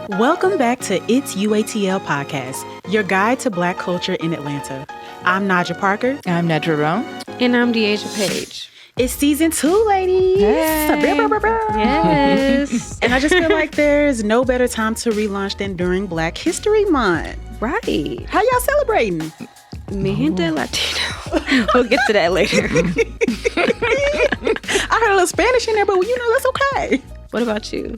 Welcome back to It's UATL Podcast, your guide to Black culture in Atlanta. I'm Naja Parker. I'm Nedra Rome. And I'm Deasia Page. It's season 2, ladies. Hey. Yes. And I just feel like there's no better time to relaunch than during Black History Month. Right. How y'all celebrating? Mi gente Latino. We'll get to that later. I heard a little Spanish in there, but that's okay. What about you?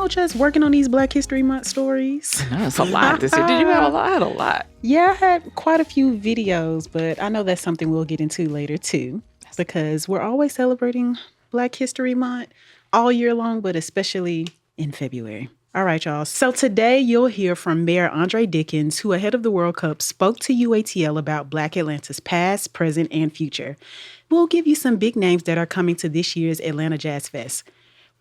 Just working on these Black History Month stories. That's a lot this year. Did you have a lot? I had a lot. Yeah, I had quite a few videos, but I know that's something we'll get into later too, because we're always celebrating Black History Month all year long, but especially in February. All right, y'all. So today you'll hear from Mayor Andre Dickens, who ahead of the World Cup spoke to UATL about Black Atlanta's past, present, and future. We'll give you some big names that are coming to this year's Atlanta Jazz Fest.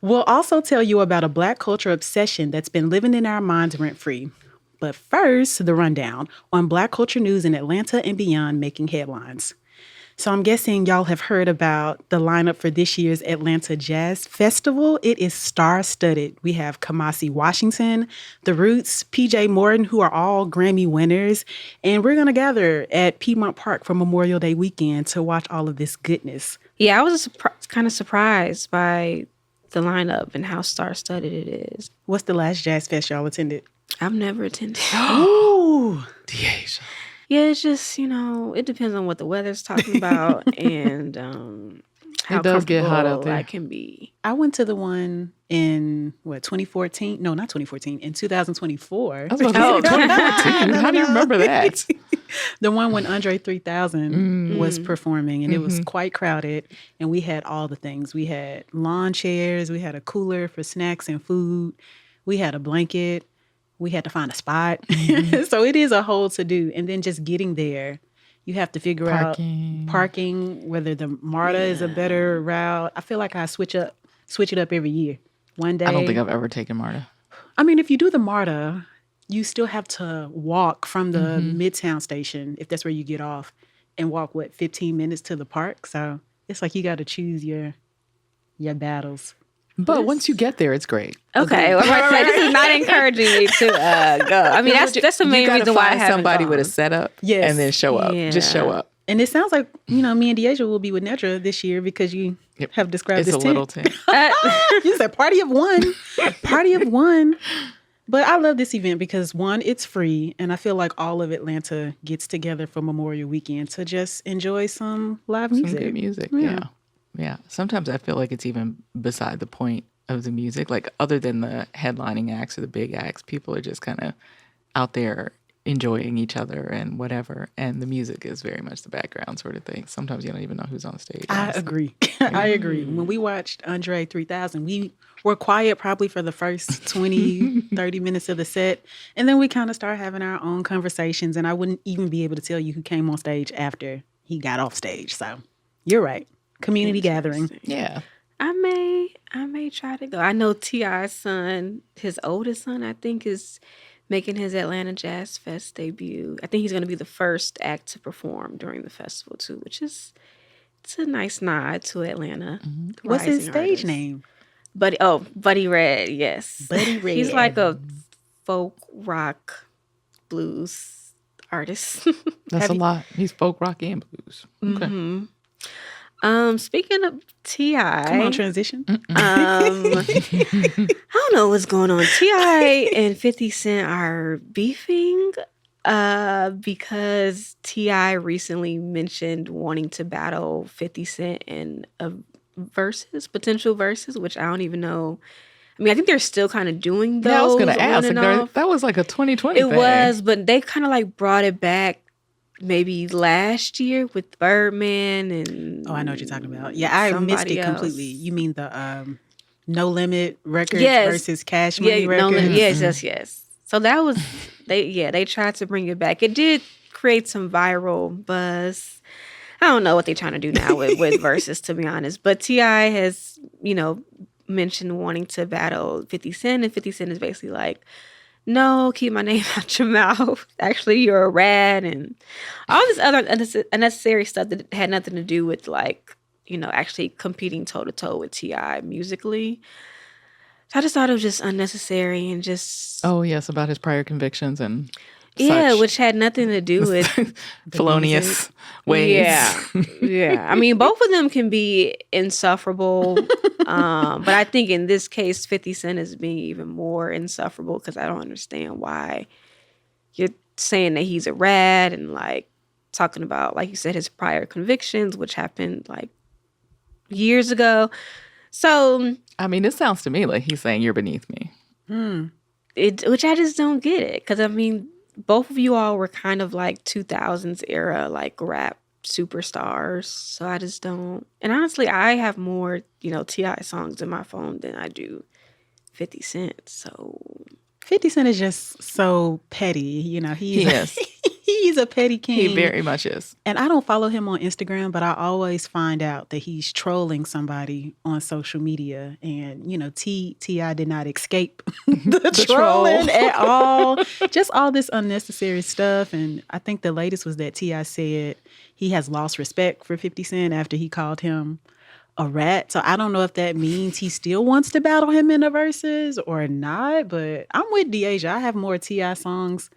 We'll also tell you about a Black culture obsession that's been living in our minds rent-free. But first, the rundown on Black culture news in Atlanta and beyond making headlines. So I'm guessing y'all have heard about the lineup for this year's Atlanta Jazz Festival. It is star-studded. We have Kamasi Washington, The Roots, PJ Morton, who are all Grammy winners. And we're going to gather at Piedmont Park for Memorial Day weekend to watch all of this goodness. Yeah, I was kind of surprised by the lineup and how star-studded it is. What's the last Jazz Fest y'all attended? I've never attended. Ooh, Deasia. Yeah, it's just, it depends on what the weather's talking about and how it does get hot out comfortable there. I can be. I went to the one in, 2014? No, not 2014. In 2024. I was about to say 2014. How do you remember that? The one when Andre 3000 was performing, and it was quite crowded, and we had all the things. We had lawn chairs, we had a cooler for snacks and food, we had a blanket, we had to find a spot. So it is a whole to-do. And then just getting there, you have to figure out parking, whether the MARTA is a better route. I feel like I switch it up every year. One day. I don't think I've ever taken MARTA. I mean, if you do the MARTA, you still have to walk from the Midtown station, if that's where you get off, and walk, 15 minutes to the park? So it's like you got to choose your battles. But once you get there, it's great. Okay, well, this is not encouraging me to go. I mean, that's the main reason why I haven't somebody gone. with a setup and then show up. Yeah. Just show up. And it sounds like, me and Deasia will be with Nedra this year because you have described It's this a little tent. You said party of one. Party of one. But I love this event because, one, it's free. And I feel like all of Atlanta gets together for Memorial Weekend to just enjoy some live music. Some good music, yeah. Sometimes I feel like it's even beside the point of the music. Like, other than the headlining acts or the big acts, people are just kind of out there enjoying each other and whatever. And the music is very much the background sort of thing. Sometimes you don't even know who's on stage. I agree. I agree. When we watched Andre 3000, we were quiet probably for the first 20, 30 minutes of the set. And then we kind of started having our own conversations. And I wouldn't even be able to tell you who came on stage after he got off stage. So you're right. Community gathering. Yeah. I may try to go. I know T.I.'s son, his oldest son, I think, is making his Atlanta Jazz Fest debut. I think he's going to be the first act to perform during the festival too, which is it's a nice nod to Atlanta. What's his stage artist. name? Buddy Red, yes. Buddy Red. He's like a folk rock blues artist. That's a lot. He's folk rock and blues. Okay. Speaking of T.I. Come on, transition. I don't know what's going on. T.I. and 50 Cent are beefing because T.I. recently mentioned wanting to battle 50 Cent in a potential verses, which I don't even know. I mean, I think they're still kind of doing those. Yeah, I was going to ask. on and Like, off. that was like a 2020 It thing. was, but they kind of like brought it back maybe last year with Birdman and Oh, I know what you're talking about. Yeah, I missed it completely. You mean the No Limit Records versus Cash Money Records? Yes. So that was they tried to bring it back. It did create some viral buzz. I don't know what they're trying to do now with verses, to be honest. But T.I. has, mentioned wanting to battle 50 Cent, and 50 Cent is basically like, no, keep my name out your mouth. Actually, you're a rat, and all this other unnecessary stuff that had nothing to do with, like, actually competing toe-to-toe with T.I. musically. So I just thought it was just unnecessary and just Oh, yes, about his prior convictions and yeah, such which had nothing to do with felonious ways. yeah, yeah. I mean, both of them can be insufferable, but I think in this case, 50 Cent is being even more insufferable because I don't understand why you're saying that he's a rat and like talking about, like you said, his prior convictions, which happened like years ago. So I mean, it sounds to me like he's saying you're beneath me. which I just don't get it because I mean, both of you all were kind of like 2000s era like rap superstars. So I just don't. And honestly, I have more, T.I. songs in my phone than I do 50 Cent. So 50 Cent is just so petty. He is. He's a petty king. He very much is. And I don't follow him on Instagram, but I always find out that he's trolling somebody on social media. And, T.I. did not escape the trolling at all. Just all this unnecessary stuff. And I think the latest was that T.I. said he has lost respect for 50 Cent after he called him a rat. So I don't know if that means he still wants to battle him in the verses or not. But I'm with Deasia. I have more T.I. songs.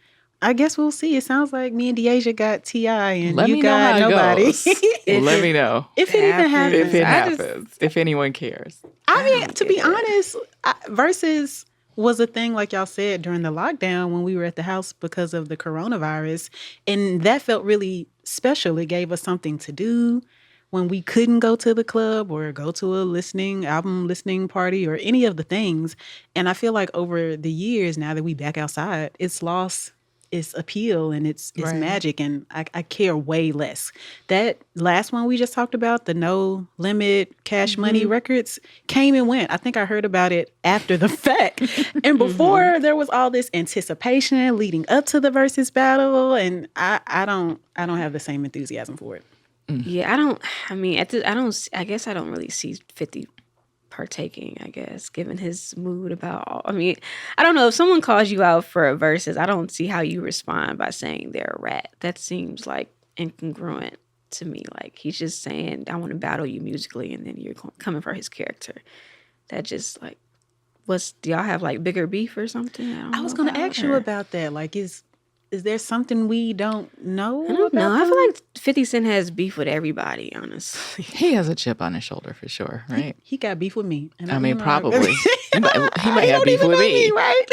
I guess we'll see. It sounds like me and Deasia got T.I. and Let you me know got how it nobody. goes. Let me know. If it even happens. If it I just- happens. If anyone cares. I mean, don't to be get it. honest, versus was a thing, like y'all said, during the lockdown when we were at the house because of the coronavirus. And that felt really special. It gave us something to do when we couldn't go to the club or go to a album listening party or any of the things. And I feel like over the years, now that we back outside, it's lost its appeal and its Right. magic, and I care way less. That last one we just talked about, the No Limit Cash Money records, came and went. I think I heard about it after the fact. And before there was all this anticipation leading up to the versus battle, and I don't have the same enthusiasm for it. Yeah, I guess I don't really see 50 partaking, I guess, given his mood about, I don't know, if someone calls you out for a versus, I don't see how you respond by saying they're a rat. That seems like incongruent to me. Like he's just saying, I want to battle you musically, and then you're coming for his character. That just like, do y'all have like bigger beef or something? I was going to ask you about that. Like, is there something we don't know? I don't know. about I feel him? like 50 Cent has beef with everybody, honestly. He has a chip on his shoulder for sure, right? He got beef with me. And I mean, know, probably. He might He have don't beef even with know me. right?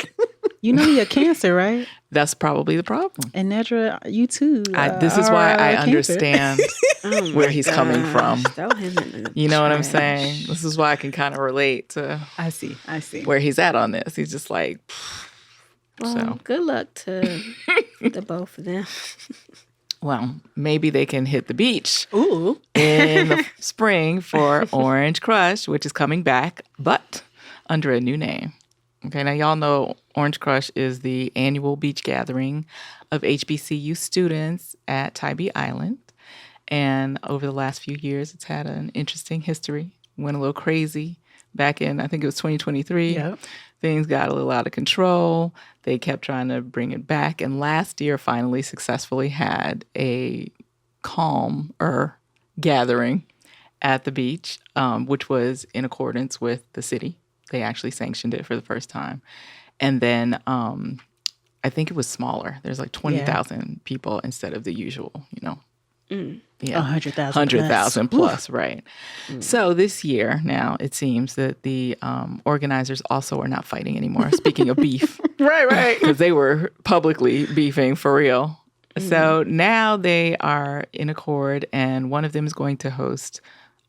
You know he a Cancer, right? That's probably the problem. And Nedra, you too. This is why I Cancer. understand Oh where my he's coming from. gosh, throw him in the You know what I'm trash. saying? This is why I can kind of relate to I see. where he's at on this. He's just like, Well, so. good luck to the both of them. Well, maybe they can hit the beach Ooh. in the spring for Orange Crush, which is coming back, but under a new name. Okay, now y'all know Orange Crush is the annual beach gathering of HBCU students at Tybee Island. And over the last few years, it's had an interesting history. Went a little crazy back in, I think it was 2023. Yep. Things got a little out of control. They kept trying to bring it back. And last year finally successfully had a calmer gathering at the beach, which was in accordance with the city. They actually sanctioned it for the first time. And then I think it was smaller. There's like 20,000 people instead of the usual, Yeah. 100,000. 100,000 plus, right. So this year now, it seems that the organizers also are not fighting anymore. Speaking of beef. Right. Because they were publicly beefing for real. So now they are in accord, and one of them is going to host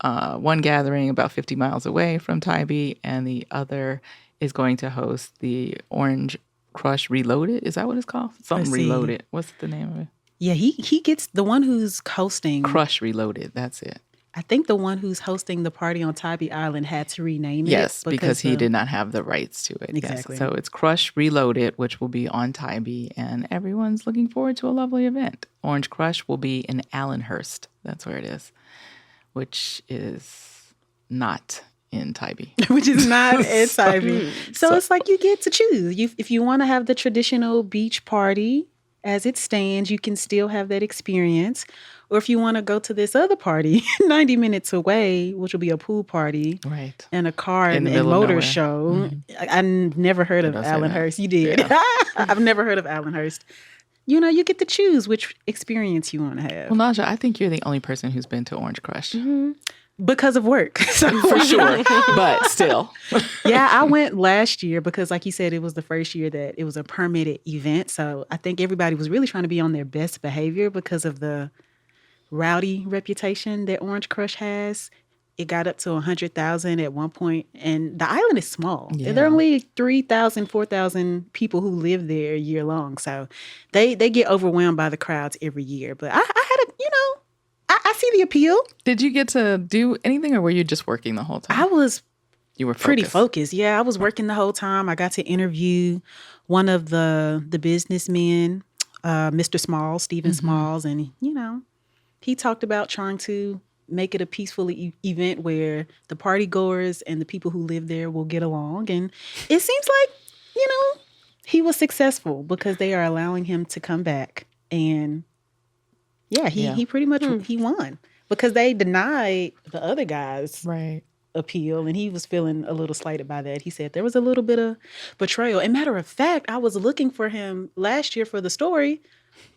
one gathering about 50 miles away from Tybee, and the other is going to host the Orange Crush Reloaded. Is that what it's called? Something see. Reloaded. What's the name of it? Yeah, he gets the one who's hosting. Crush Reloaded. That's it. I think the one who's hosting the party on Tybee Island had to rename it. Yes, because he did not have the rights to it. Exactly. Yes. So it's Crush Reloaded, which will be on Tybee, and everyone's looking forward to a lovely event. Orange Crush will be in Allenhurst. That's where it is, which is not in Tybee. Which is not at Tybee. So it's like you get to choose. If you want to have the traditional beach party as it stands, you can still have that experience. Or if you want to go to this other party 90 minutes away, which will be a pool party Right. and a car In and, the and middle of motor nowhere. show. I never heard of Don't say Allen that. Hurst. You did. Yeah. I've never heard of Allen Hurst. You get to choose which experience you want to have. Well, Naja, I think you're the only person who's been to Orange Crush. Because of work. So, For sure. But still. yeah, I went last year because, like you said, it was the first year that it was a permitted event. So I think everybody was really trying to be on their best behavior because of the rowdy reputation that Orange Crush has. It got up to 100,000 at one point, and the island is small. Yeah. There are only 3,000, 4,000 people who live there year long. So they get overwhelmed by the crowds every year. But I had I see the appeal. Did you get to do anything, or were you just working the whole time? I was You were pretty focused. focused. Yeah, I was working the whole time. I got to interview one of the businessmen, Mr. Smalls, Stephen Smalls, and he talked about trying to make it a peaceful event where the party goers and the people who live there will get along. And it seems like, he was successful because they are allowing him to come back. And he pretty much he won because they denied the other guys Right. appeal, and he was feeling a little slighted by that. He said there was a little bit of betrayal. And matter of fact, I was looking for him last year for the story.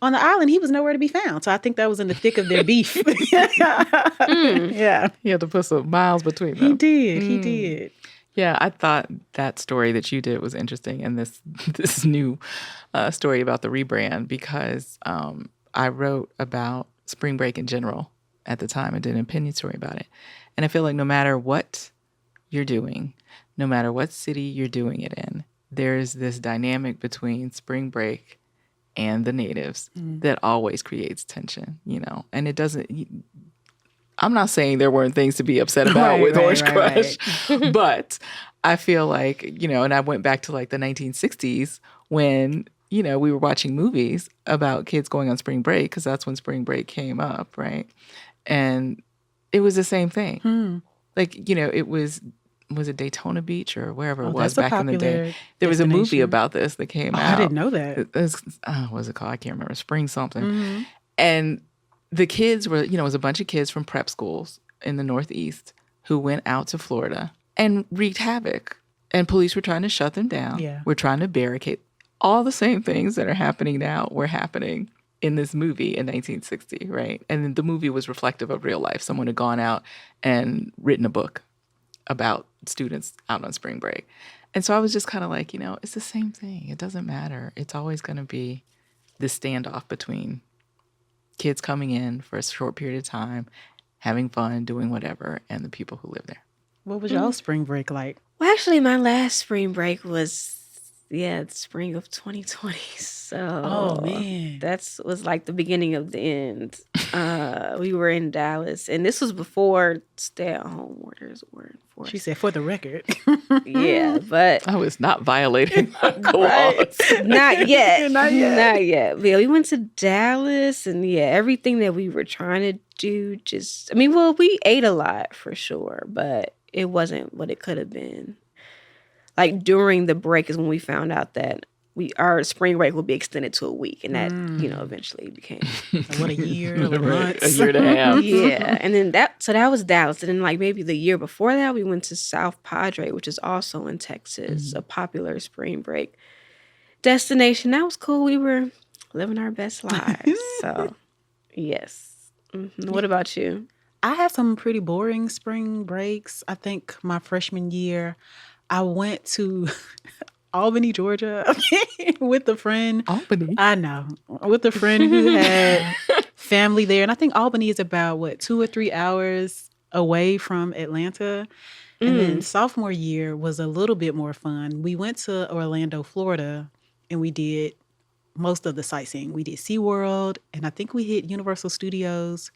On the island, he was nowhere to be found. So I think that was in the thick of their beef. Yeah. You had to put some miles between He them. did. He did. Yeah, I thought that story that you did was interesting, and this new story about the rebrand, because I wrote about spring break in general at the time. I did an opinion story about it. And I feel like no matter what you're doing, no matter what city you're doing it in, there's this dynamic between spring break and the natives that always creates tension, and it doesn't. I'm not saying there weren't things to be upset about with Orange Crush, but I feel like, and I went back to like the 1960s when, we were watching movies about kids going on spring break, because that's when spring break came up, right? And it was the same thing. Like, it was it Daytona Beach or wherever it was that's a back in the day? popular There was a movie destination. about this that came out. I didn't know that. It was, what was it called? I can't remember. Spring something. And the kids were, it was a bunch of kids from prep schools in the Northeast who went out to Florida and wreaked havoc. And police were trying to shut them down. Yeah. We're trying to barricade. All the same things that are happening now were happening in this movie in 1960, right? And the movie was reflective of real life. Someone had gone out and written a book about students out on spring break. And so I was just kind of like, it's the same thing. It doesn't matter. It's always going to be this standoff between kids coming in for a short period of time, having fun, doing whatever, and the people who live there. What was y'all spring break like? Well, actually, my last spring break was, the spring of 2020. So, Oh, man. that was like the beginning of the end. We were in Dallas, and this was before stay-at-home orders were enforced. She said, for the record. Yeah, but I was not violating the laws. not yet. Not yet. Not yet. But yeah, we went to Dallas, and everything that we were trying to do we ate a lot for sure, but it wasn't what it could have been. Like during the break is when we found out that our spring break would be extended to a week, and that eventually became What, a year, a Right. month? A year and a half. yeah. And then that was Dallas, and then like maybe the year before that we went to South Padre, which is also in Texas, a popular spring break destination. That was cool. We were living our best lives. So yes. What about you? I had some pretty boring spring breaks. I think my freshman year, I went to Albany, Georgia, with a friend. Albany. I know. With a friend who had family there. And I think Albany is about, 2 or 3 hours away from Atlanta. And then sophomore year was a little bit more fun. We went to Orlando, Florida, and we did most of the sightseeing. We did SeaWorld, and I think we hit Universal Studios.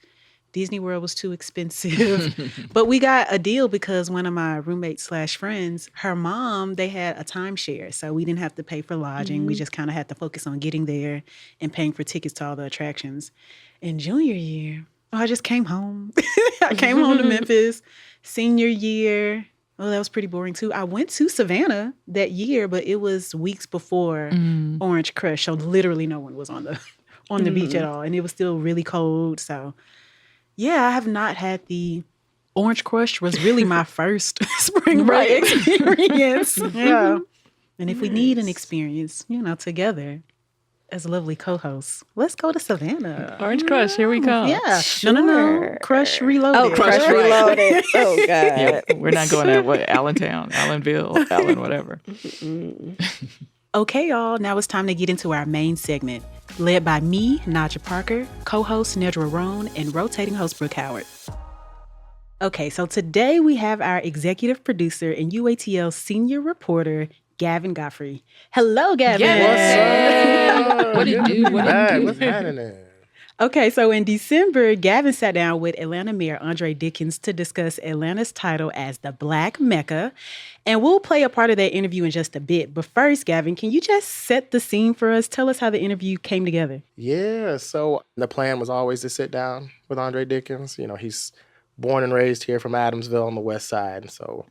Disney World was too expensive. But we got a deal because one of my roommates/friends, her mom, they had a timeshare. So we didn't have to pay for lodging. We just kind of had to focus on getting there and paying for tickets to all the attractions. In junior year, I just came home. I came home to Memphis. Senior year, that was pretty boring too. I went to Savannah that year, but it was weeks before Orange Crush. So literally no one was on the on the beach at all. And it was still really cold. So, yeah, I have not had the Orange Crush was really my first spring break experience. Yeah. And if we need an experience, together as lovely co-hosts, let's go to Savannah. Orange Crush, here we come. Yeah. Sure. No. Crush Reloaded. Oh, Crush Right. Reloaded. Oh, God. Yeah, we're not going to Allentown, Allenville, Allen, whatever. Okay, y'all. Now it's time to get into our main segment, led by me, Naja Parker, co-host Nedra Roan, and rotating host Brooke Howard. Okay, so today we have our executive producer and UATL senior reporter, Gavin Godfrey. Hello, Gavin. Yes. What's up? What it do? What it do? What's happening? Okay, so in December, Gavin sat down with Atlanta Mayor Andre Dickens to discuss Atlanta's title as the Black Mecca. And we'll play a part of that interview in just a bit. But first, Gavin, can you just set the scene for us? Tell us how the interview came together. Yeah, so the plan was always to sit down with Andre Dickens. He's born and raised here from Adamsville on the west side. And so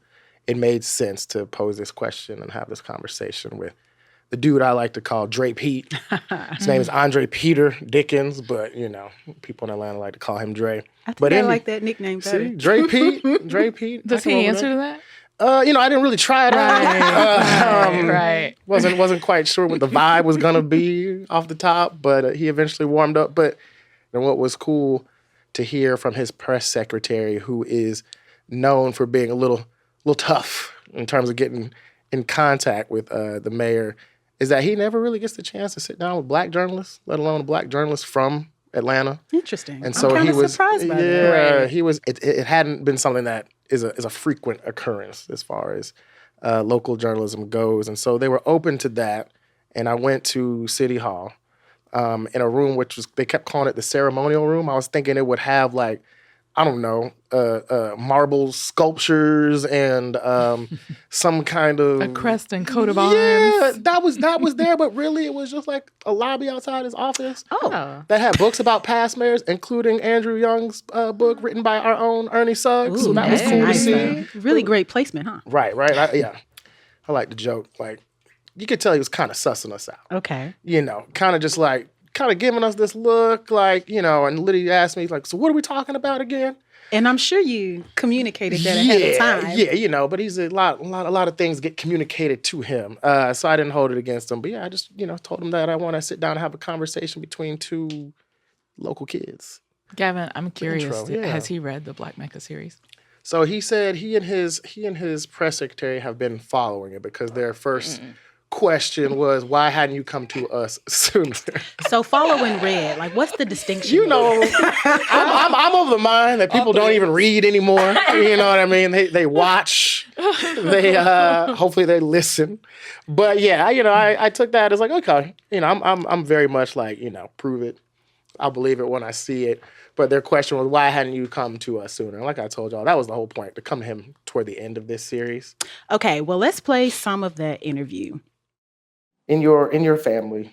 it made sense to pose this question and have this conversation with the dude I like to call Dre Pete. His name is Andre Peter Dickens, but, people in Atlanta like to call him Dre. I think I like that nickname better. See, Dre Pete. Does he answer to that? I didn't really try it out. Right. Wasn't quite sure what the vibe was gonna be off the top, but he eventually warmed up. But what was cool to hear from his press secretary, who is known for being a little tough in terms of getting in contact with the mayor, is that he never really gets the chance to sit down with black journalists, let alone a black journalist from Atlanta. Interesting. And so I'm he was surprised by that. Yeah, Right. he was. It hadn't been something that is a frequent occurrence as far as local journalism goes, and so they were open to that. And I went to City Hall in a room which was, they kept calling it the ceremonial room. I was thinking it would have like, I don't know, marble sculptures and some kind of A crest and coat of yeah, arms. that was there, but really it was just like a lobby outside his office Oh. that had books about past mayors, including Andrew Young's book written by our own Ernie Suggs. So that was that's cool nice, to see. though. Really great placement, huh? Right. I like the joke. Like, you could tell he was kind of sussing us out. Okay. Kind of just like, kind of giving us this look, like, and Lydia asked me, like, so what are we talking about again? And I'm sure you communicated that ahead of time. Yeah, but he's a lot of things get communicated to him. So I didn't hold it against him. But yeah, I just, told him that I want to sit down and have a conversation between two local kids. Gavin, I'm curious. Intro, yeah. Has he read the Black Mecca series? So he said he and his press secretary have been following it because their first question was, why hadn't you come to us sooner? So following read, like, what's the distinction? I'm of the mind that people don't even read anymore. You know what I mean? They watch. They hopefully they listen. But yeah, I took that as like, okay, I'm very much like, prove it. I'll believe it when I see it. But their question was, why hadn't you come to us sooner? And like I told y'all, that was the whole point, to come to him toward the end of this series. Okay, well, let's play some of that interview. In your family,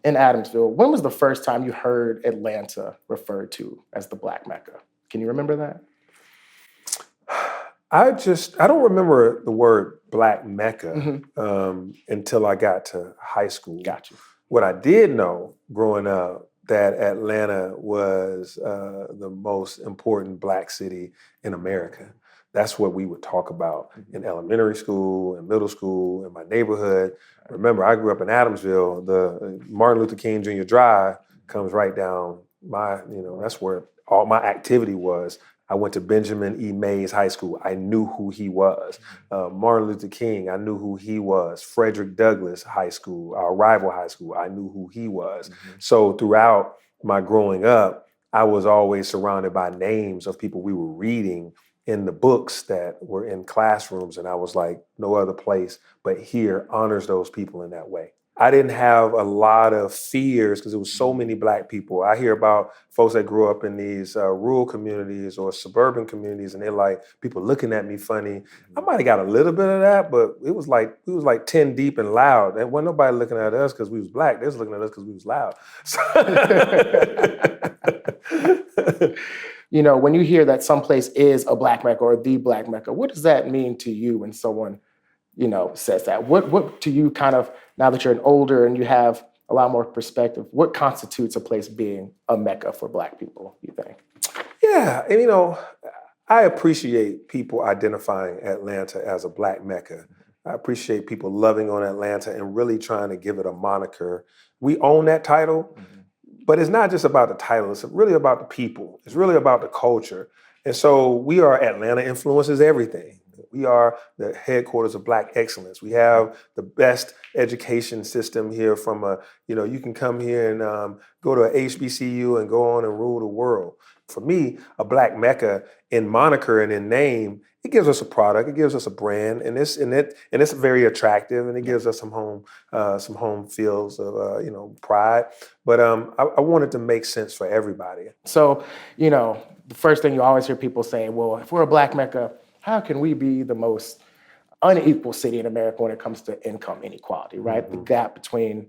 in Adamsville, when was the first time you heard Atlanta referred to as the Black Mecca? Can you remember that? I don't remember the word Black Mecca until I got to high school. Got you. What I did know growing up, that Atlanta was the most important Black city in America. That's what we would talk about in elementary school and middle school, in my neighborhood. Remember, I grew up in Adamsville. The Martin Luther King Jr. Drive comes right down that's where all my activity was. I went to Benjamin E. Mays High School. I knew who he was. Martin Luther King, I knew who he was. Frederick Douglass High School, our rival high school, I knew who he was. So throughout my growing up, I was always surrounded by names of people we were reading in the books that were in classrooms. And I was like, no other place but here honors those people in that way. I didn't have a lot of fears because there was so many Black people. I hear about folks that grew up in these rural communities or suburban communities, and they're like, people looking at me funny. I might have got a little bit of that, but it was like 10 deep and loud. And wasn't nobody looking at us because we was Black. They was looking at us because we was loud. When you hear that someplace is a Black Mecca or the Black Mecca, what does that mean to you when someone, says that? What to you kind of, now that you're an older and you have a lot more perspective, what constitutes a place being a Mecca for Black people, you think? Yeah, and I appreciate people identifying Atlanta as a Black Mecca. I appreciate people loving on Atlanta and really trying to give it a moniker. We own that title, but it's not just about the title. It's really about the people. It's really about the culture. And so we are Atlanta influences everything. We are the headquarters of Black excellence. We have the best education system here you can come here and go to a HBCU and go on and rule the world. For me, a Black Mecca in moniker and in name, it gives us a product, it gives us a brand, and it's very attractive, and it gives us some home feels of pride. But I want it to make sense for everybody. So, the first thing you always hear people say, well, if we're a Black Mecca, how can we be the most unequal city in America when it comes to income inequality, right? Mm-hmm. The gap between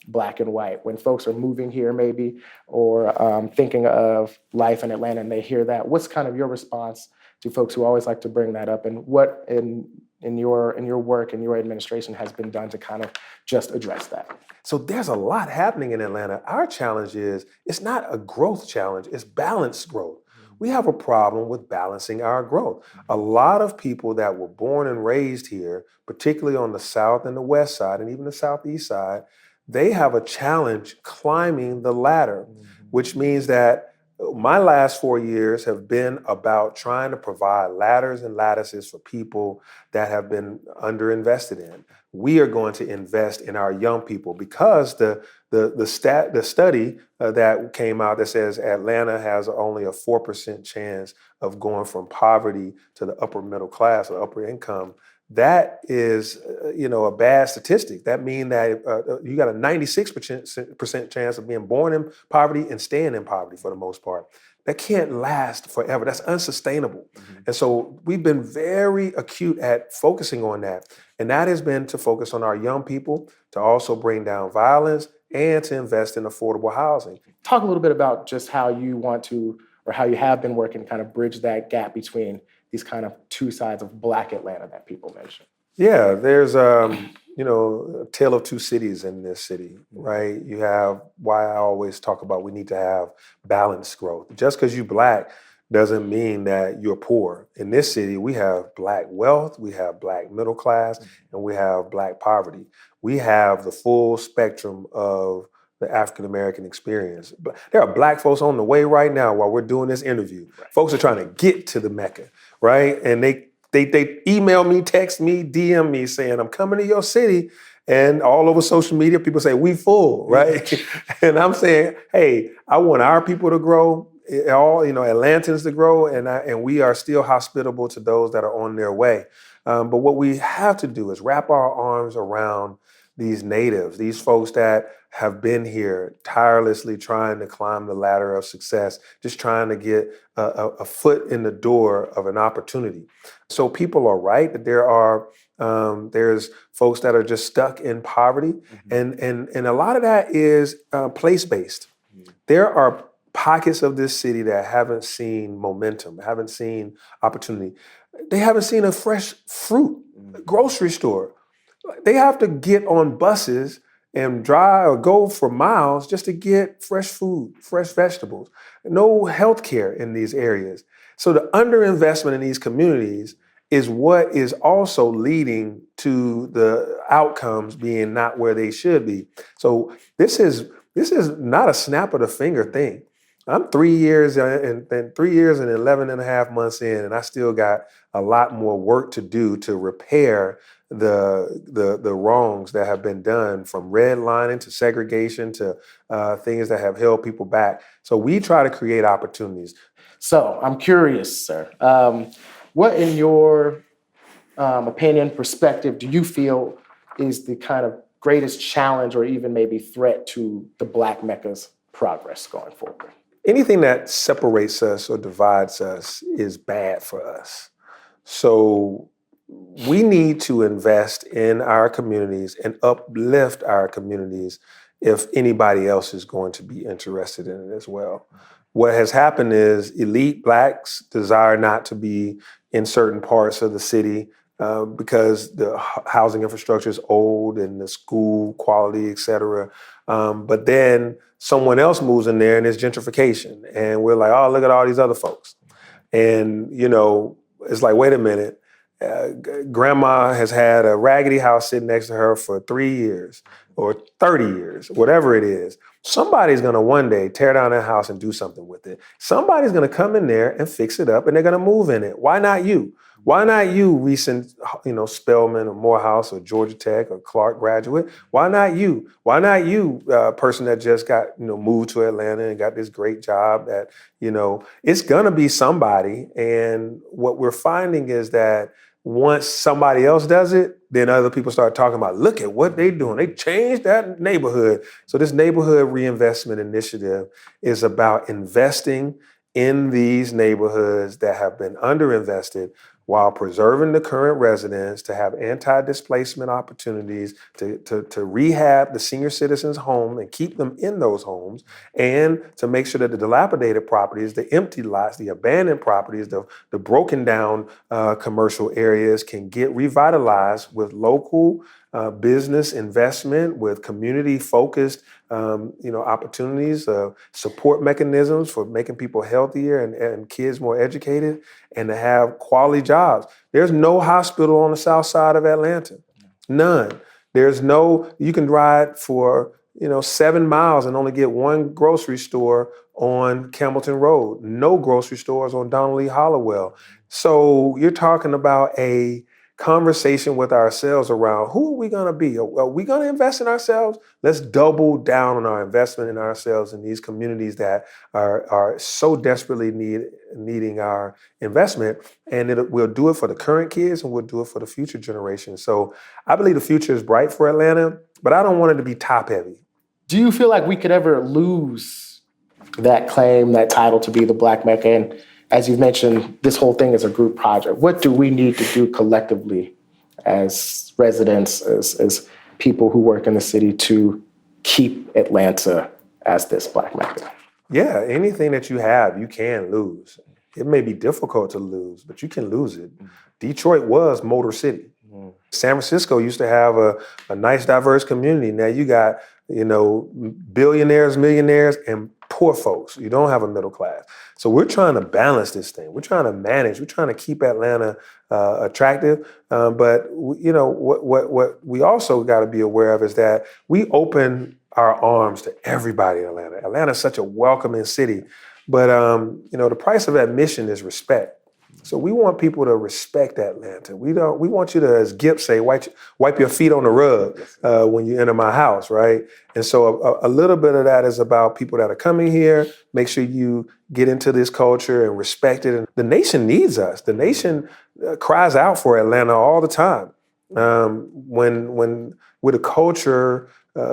Black and white. When folks are moving here maybe, or thinking of life in Atlanta and they hear that, what's kind of your response to folks who always like to bring that up, and what in your work and your administration has been done to kind of just address that? So there's a lot happening in Atlanta. Our challenge is, it's not a growth challenge, it's balanced growth. We have a problem with balancing our growth. A lot of people that were born and raised here, particularly on the South and the West side, and even the Southeast side, they have a challenge climbing the ladder, which means that my last 4 years have been about trying to provide ladders and lattices for people that have been underinvested in. We are going to invest in our young people because the study that came out that says Atlanta has only a 4% chance of going from poverty to the upper middle class or upper income. That is, a bad statistic. That means that you got a 96% chance of being born in poverty and staying in poverty for the most part. That can't last forever. That's unsustainable. Mm-hmm. And so we've been very acute at focusing on that. And that has been to focus on our young people, to also bring down violence, and to invest in affordable housing. Talk a little bit about just how you want to, or how you have been working to kind of bridge that gap between these kind of two sides of Black Atlanta that people mention. Yeah, there's a tale of two cities in this city, right? You have why I always talk about we need to have balanced growth. Just because you're Black doesn't mean that you're poor. In this city, we have Black wealth, we have Black middle class, and we have Black poverty. We have the full spectrum of the African-American experience. There are Black folks on the way right now while we're doing this interview. Right. Folks are trying to get to the Mecca, right? And they email me, text me, DM me saying, I'm coming to your city. And all over social media, people say, we full, right? And I'm saying, hey, I want our people to grow, Atlantans to grow, and we are still hospitable to those that are on their way. But what we have to do is wrap our arms around these natives, these folks that have been here tirelessly trying to climb the ladder of success, just trying to get a foot in the door of an opportunity. So people are right that there's folks that are just stuck in poverty, and a lot of that is place-based. There are pockets of this city that haven't seen momentum, haven't seen opportunity. They haven't seen a fresh fruit grocery store. They have to get on buses and drive or go for miles just to get fresh food, fresh vegetables. No health care in these areas. So the underinvestment in these communities is what is also leading to the outcomes being not where they should be. So this is not a snap of the finger thing. I'm 3 years and 11 and a half months in, and I still got a lot more work to do to repair the wrongs that have been done, from redlining to segregation to things that have held people back. So we try to create opportunities. So I'm curious, sir, what in your opinion, perspective, do you feel is the kind of greatest challenge or even maybe threat to the Black Mecca's progress going forward? Anything that separates us or divides us is bad for us. So we need to invest in our communities and uplift our communities if anybody else is going to be interested in it as well. What has happened is elite Blacks desire not to be in certain parts of the city. because the housing infrastructure is old and the school quality, et cetera. But then someone else moves in there and there's gentrification. And we're like, oh, look at all these other folks. And, it's like, wait a minute. Grandma has had a raggedy house sitting next to her for 3 years or 30 years, whatever it is. Somebody's going to one day tear down that house and do something with it. Somebody's going to come in there and fix it up and they're going to move in it. Why not you? Why not you, recent, Spelman or Morehouse or Georgia Tech or Clark graduate? Why not you? Why not you, person that just got, moved to Atlanta and got this great job that, it's going to be somebody. And what we're finding is that once somebody else does it, then other people start talking about, look at what they're doing. They changed that neighborhood. So this neighborhood reinvestment initiative is about investing in these neighborhoods that have been underinvested while preserving the current residents, to have anti-displacement opportunities, to rehab the senior citizens' home and keep them in those homes, and to make sure that the dilapidated properties, the empty lots, the abandoned properties, the broken down commercial areas can get revitalized with local business investment, with community-focused opportunities, support mechanisms for making people healthier and kids more educated, and to have quality jobs. There's no hospital on the south side of Atlanta, none. You can ride for 7 miles and only get one grocery store on Campbellton Road, no grocery stores on Donnelly Hollowell. So you're talking about a conversation with ourselves around who are we going to be? Are we going to invest in ourselves? Let's double down on our investment in ourselves in these communities that are so desperately needing our investment. And we'll do it for the current kids and we'll do it for the future generations. So I believe the future is bright for Atlanta, but I don't want it to be top heavy. Do you feel like we could ever lose that claim, that title to be the Black Mecca? And as you've mentioned, this whole thing is a group project. What do we need to do collectively as residents, as people who work in the city to keep Atlanta as this Black Mecca? Yeah, anything that you have, you can lose. It may be difficult to lose, but you can lose it. Detroit was Motor City. San Francisco used to have a nice, diverse community. Now you got, billionaires, millionaires, and poor folks. You don't have a middle class. So we're trying to balance this thing. We're trying to manage. We're trying to keep Atlanta attractive. But what we also got to be aware of is that we open our arms to everybody in Atlanta. Atlanta is such a welcoming city. But, the price of admission is respect. So we want people to respect Atlanta. We want you to, as Gip say, wipe your feet on the rug when you enter my house, right? And so a little bit of that is about people that are coming here. Make sure you get into this culture and respect it. And the nation needs us. The nation cries out for Atlanta all the time. When with a culture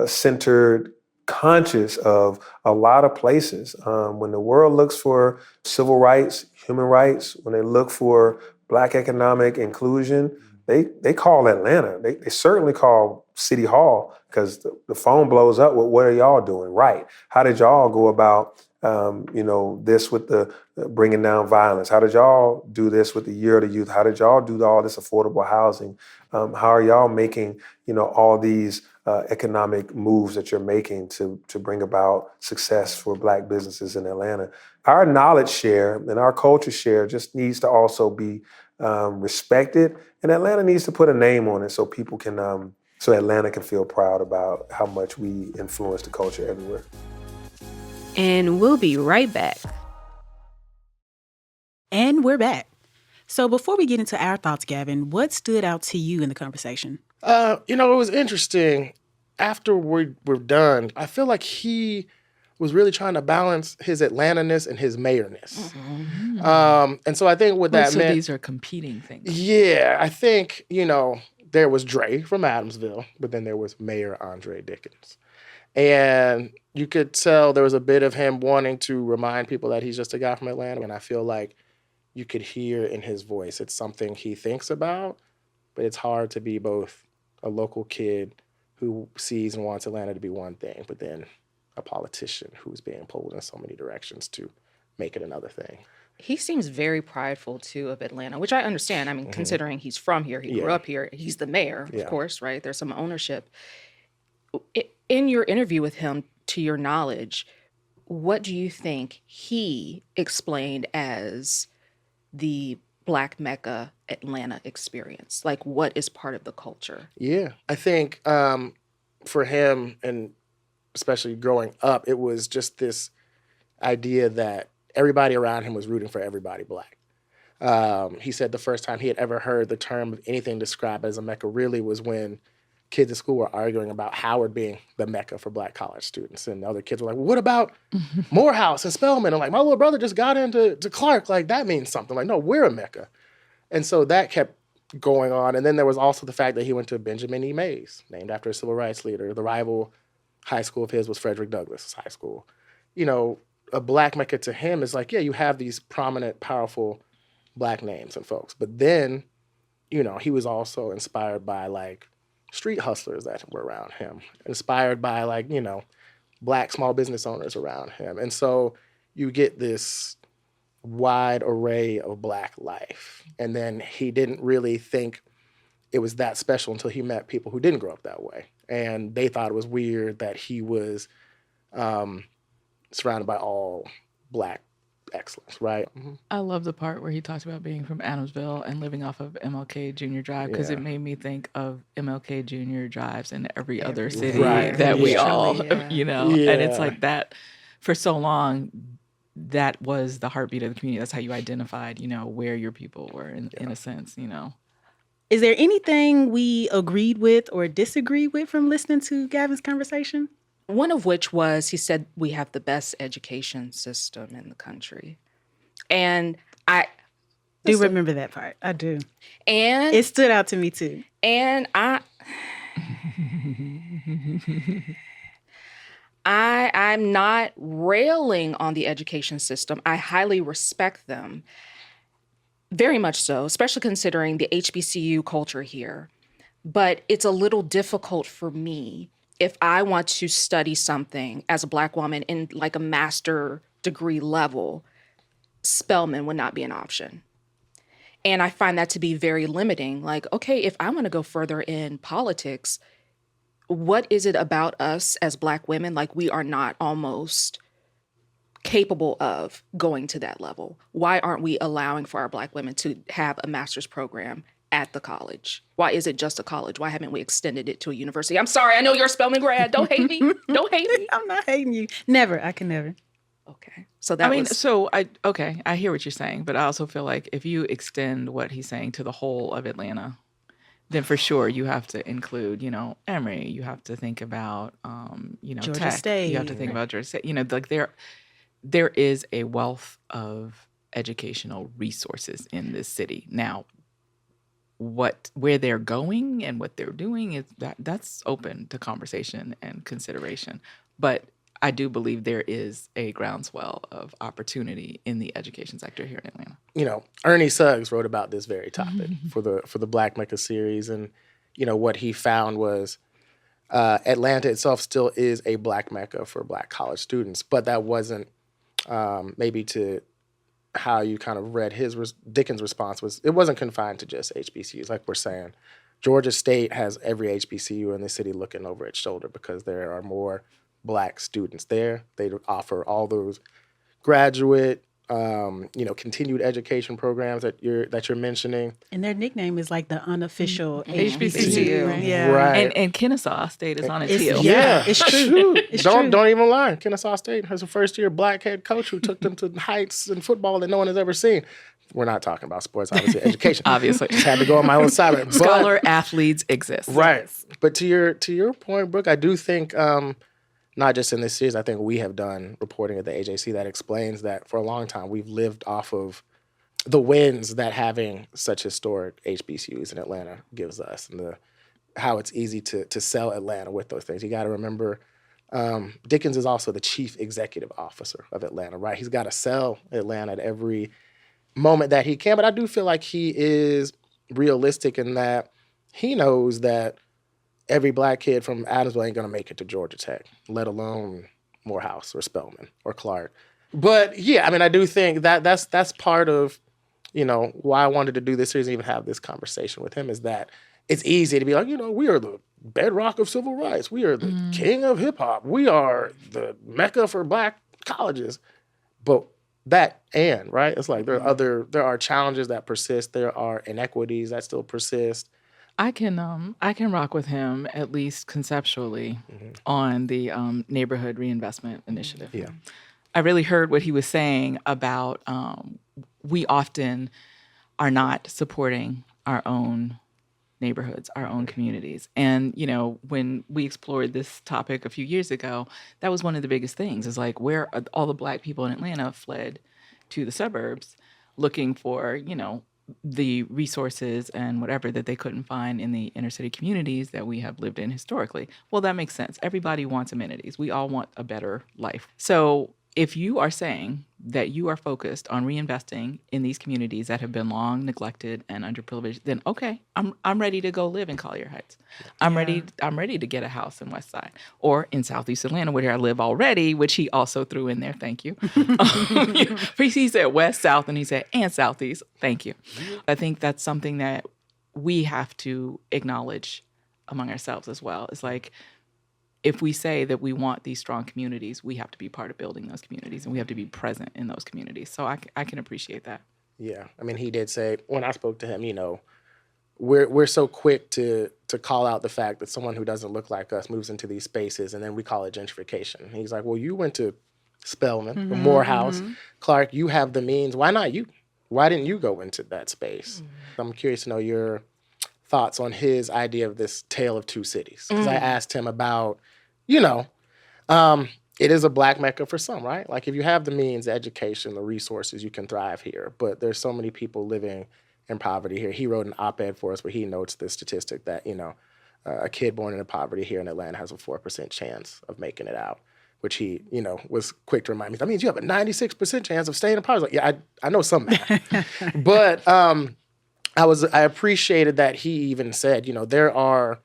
centered, conscious of a lot of places. When the world looks for civil rights, human rights, when they look for Black economic inclusion, they call Atlanta. They certainly call City Hall, because the phone blows up with, what are y'all doing right? How did y'all go about this with the bringing down violence? How did y'all do this with the Year of the Youth? How did y'all do all this affordable housing? How are y'all making, all these economic moves that you're making to bring about success for Black businesses in Atlanta? Our knowledge share and our culture share just needs to also be respected, and Atlanta needs to put a name on it so people can, so Atlanta can feel proud about how much we influence the culture everywhere. And we'll be right back. And we're back. So before we get into our thoughts, Gavin, what stood out to you in the conversation? It was interesting. After we're done, I feel like he was really trying to balance his Atlanta-ness and his mayorness. And so I think what that meant... So these are competing things. Yeah, I think, there was Dre from Adamsville, but then there was Mayor Andre Dickens. And you could tell there was a bit of him wanting to remind people that he's just a guy from Atlanta. And I feel like you could hear in his voice, it's something he thinks about, but it's hard to be both a local kid who sees and wants Atlanta to be one thing, but then a politician who's being pulled in so many directions to make it another thing. He seems very prideful too of Atlanta, which I understand. I mean, considering he's from here, he grew up here, he's the mayor, of course, right? There's some ownership. In your interview with him, to your knowledge, what do you think he explained as the Black Mecca Atlanta experience? Like, what is part of the culture? Yeah, I think for him, and especially growing up, it was just this idea that everybody around him was rooting for everybody Black. He said the first time he had ever heard the term of anything described as a Mecca really was when kids at school were arguing about Howard being the Mecca for Black college students. And other kids were like, well, what about Morehouse and Spelman? And like, my little brother just got into Clark. Like, that means something. Like, no, we're a Mecca. And so that kept going on. And then there was also the fact that he went to Benjamin E. Mays, named after a civil rights leader. The rival high school of his was Frederick Douglass High School. You know, a Black Mecca to him is like, yeah, you have these prominent, powerful Black names and folks. But then, you know, he was also inspired by like street hustlers that were around him, inspired by like, you know, Black small business owners around him. And so you get this wide array of Black life. And then he didn't really think it was that special until he met people who didn't grow up that way. And they thought it was weird that he was surrounded by all Black excellence, right? I love the part where he talked about being from Adamsville and living off of MLK Junior Drive, because it made me think of MLK Junior Drives in every other city that we all, you know, and it's like that for so long, that was the heartbeat of the community. That's how you identified, you know, where your people were in a sense, you know. Is there anything we agreed with or disagreed with from listening to Gavin's conversation? One of which was, he said, we have the best education system in the country. And I do remember that part. I do. And it stood out to me too. And I'm not railing on the education system. I highly respect them. Very much so, especially considering the HBCU culture here. But it's a little difficult for me if I want to study something as a Black woman in like a master degree level. Spelman would not be an option. And I find that to be very limiting. Like, okay, if I want to go further in politics, what is it about us as Black women? Like, we are not almost capable of going to that level. Why aren't we allowing for our Black women to have a master's program at the college? Why is it just a college? Why haven't we extended it to a university? I'm sorry, I know you're a Spelman grad. Don't hate me. Don't hate me. I'm not hating you. Never. I can never. Okay. So that I hear what you're saying, but I also feel like if you extend what he's saying to the whole of Atlanta, then for sure you have to include, you know, Emory. You have to think about, you know, Georgia Tech. State. You have to think about Georgia State. You know, like there is a wealth of educational resources in this city. Now, where they're going and what they're doing is that's open to conversation and consideration. But I do believe there is a groundswell of opportunity in the education sector here in Atlanta. You know, Ernie Suggs wrote about this very topic for the Black Mecca series, and you know what he found was Atlanta itself still is a Black Mecca for Black college students, but that wasn't maybe to how you kind of read Dickens' response was it wasn't confined to just HBCUs. Like we're saying, Georgia State has every HBCU in the city looking over its shoulder because there are more Black students there. They offer all those graduate, continued education programs that you're mentioning. And their nickname is like the unofficial HBCU. Right? Yeah. Right. And Kennesaw State is on its heels. Yeah, it's true. Don't even lie. Kennesaw State has a first-year Black head coach who took them to heights in football that no one has ever seen. We're not talking about sports, obviously, education. Obviously. Just had to go on my own side. Scholar athletes exist. Right. But to your point, Brooke, I do think not just in this series, I think we have done reporting at the AJC that explains that for a long time we've lived off of the wins that having such historic HBCUs in Atlanta gives us, and how it's easy to sell Atlanta with those things. You got to remember, Dickens is also the chief executive officer of Atlanta, right? He's got to sell Atlanta at every moment that he can, but I do feel like he is realistic in that he knows that every Black kid from Adamsville ain't going to make it to Georgia Tech, let alone Morehouse or Spelman or Clark. But yeah, I mean, I do think that that's part of, why I wanted to do this series and even have this conversation with him, is that it's easy to be like, we are the bedrock of civil rights. We are the king of hip hop. We are the Mecca for Black colleges. But right? It's like there are challenges that persist. There are inequities that still persist. I can rock with him at least conceptually on the neighborhood reinvestment initiative. Yeah. I really heard what he was saying about we often are not supporting our own neighborhoods, our own communities. And, when we explored this topic a few years ago, that was one of the biggest things, is like where all the Black people in Atlanta fled to the suburbs looking for, the resources and whatever that they couldn't find in the inner city communities that we have lived in historically. Well, that makes sense. Everybody wants amenities. We all want a better life. So if you are saying that you are focused on reinvesting in these communities that have been long neglected and underprivileged, then okay, I'm ready to go live in Collier Heights. I'm ready to get a house in West Side or in Southeast Atlanta, where I live already, which he also threw in there. Thank you. He said West, South, and he said and Southeast. Thank you. I think that's something that we have to acknowledge among ourselves as well. It's like, if we say that we want these strong communities, we have to be part of building those communities, and we have to be present in those communities. So I can appreciate that. Yeah. I mean, he did say, when I spoke to him, we're so quick to call out the fact that someone who doesn't look like us moves into these spaces, and then we call it gentrification. And he's like, well, you went to Spelman, or Morehouse. Clark, you have the means. Why not you? Why didn't you go into that space? I'm curious to know your thoughts on his idea of this tale of two cities. Because I asked him about, it is a Black Mecca for some, right? Like if you have the means, the education, the resources, you can thrive here. But there's so many people living in poverty here. He wrote an op-ed for us where he notes the statistic that, a kid born into poverty here in Atlanta has a 4% chance of making it out, which he, was quick to remind me. That means you have a 96% chance of staying in poverty. I was like, yeah, I know some math. But I appreciated that he even said, there are,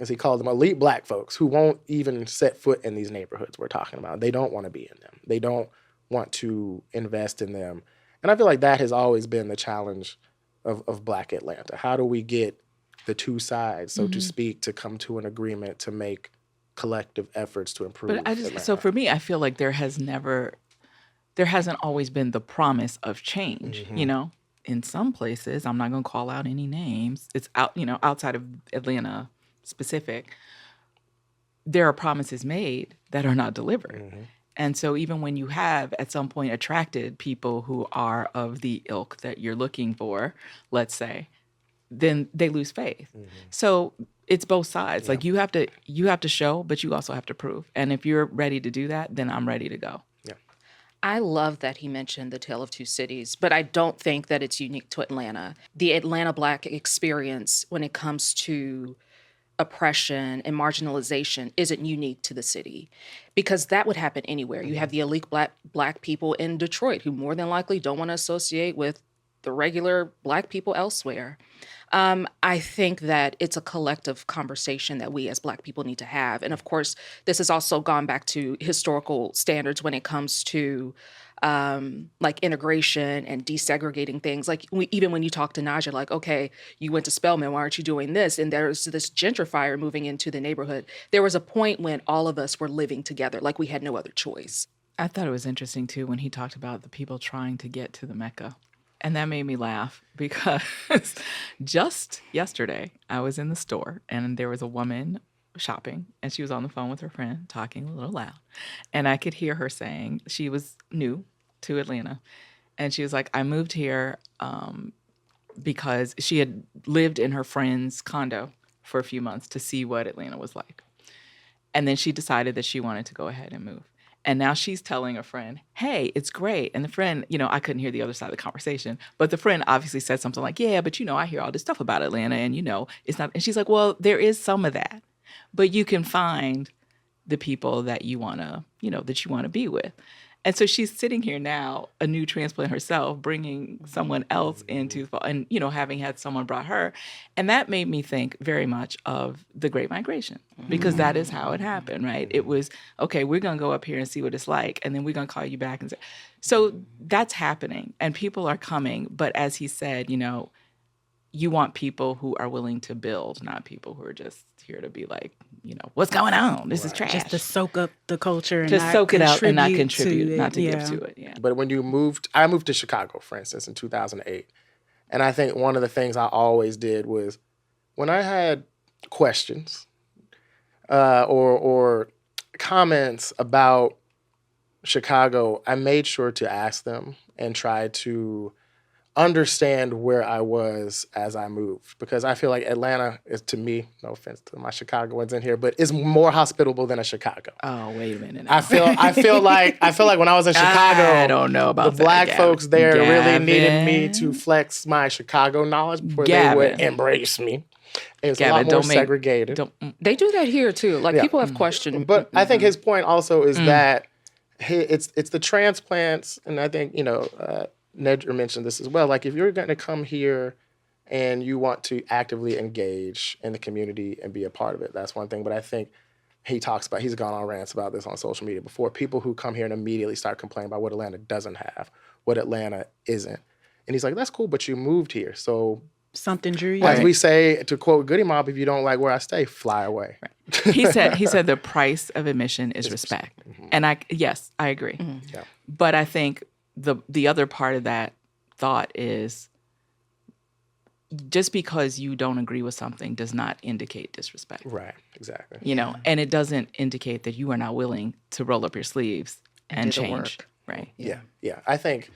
as he called them, elite Black folks who won't even set foot in these neighborhoods we're talking about. They don't want to be in them. They don't want to invest in them. And I feel like that has always been the challenge of Black Atlanta. How do we get the two sides, so to speak, to come to an agreement to make collective efforts to improve Atlanta? So for me, I feel like there hasn't always been the promise of change, In some places, I'm not going to call out any names. It's outside of Atlanta specific, there are promises made that are not delivered. And so even when you have at some point attracted people who are of the ilk that you're looking for, let's say, then they lose faith. So it's both sides. Yeah. Like you have to show, but you also have to prove. And if you're ready to do that, then I'm ready to go. I love that he mentioned the tale of two cities, but I don't think that it's unique to Atlanta. The Atlanta Black experience when it comes to oppression and marginalization isn't unique to the city, because that would happen anywhere. You have the elite black people in Detroit who more than likely don't want to associate with the regular Black people elsewhere. I think that it's a collective conversation that we as Black people need to have. And of course, this has also gone back to historical standards when it comes to like integration and desegregating things. Like even when you talk to Naja, like, okay, you went to Spelman, why aren't you doing this? And there's this gentrifier moving into the neighborhood. There was a point when all of us were living together, like we had no other choice. I thought it was interesting too when he talked about the people trying to get to the Mecca. And that made me laugh because just yesterday I was in the store and there was a woman shopping and she was on the phone with her friend talking a little loud. And I could hear her saying she was new to Atlanta. And she was like, I moved here because she had lived in her friend's condo for a few months to see what Atlanta was like. And then she decided that she wanted to go ahead and move. And now she's telling a friend, hey, it's great. And the friend, I couldn't hear the other side of the conversation, but the friend obviously said something like, yeah, but I hear all this stuff about Atlanta and it's not. And she's like, well, there is some of that, but you can find the people that you want to, that you want to be with. And so she's sitting here now, a new transplant herself, bringing someone else into, and, having had someone brought her. And that made me think very much of the Great Migration, because that is how it happened, right? It was, okay, we're going to go up here and see what it's like, and then we're going to call you back. And so that's happening, and people are coming. But as he said, you want people who are willing to build, not people who are just here to be like, what's going on? This is trash. Just to soak up the culture and just not soak it up and not contribute contribute, to not to it. give to it. Yeah. But when I moved to Chicago, for instance, in 2008. And I think one of the things I always did was when I had questions or comments about Chicago, I made sure to ask them and try to understand where I was as I moved, because I feel like Atlanta is, to me, no offense to my Chicagoans in here, but is more hospitable than a Chicago. Oh, wait a minute. I feel like when I was in Chicago, I don't know about the black that, folks there really Gavin. needed me to flex my Chicago knowledge before they would embrace me. It's a lot more segregated. They do that here too. Like, Yeah. people have questioned. But I think his point also is that it's the transplants, and I think Nedra mentioned this as well. Like, if you're going to come here and you want to actively engage in the community and be a part of it, that's one thing. But I think he's gone on rants about this on social media before. People who come here and immediately start complaining about what Atlanta doesn't have, what Atlanta isn't. And he's like, that's cool, but you moved here. So Something drew you. as we say, to quote Goody Mob, if you don't like where I stay, fly away. Right. He said the price of admission is respect. And I agree. Yeah. But I think the other part of that thought is, just because you don't agree with something does not indicate disrespect. Right, exactly. And it doesn't indicate that you are not willing to roll up your sleeves and do the change. work. Right. Yeah. I think,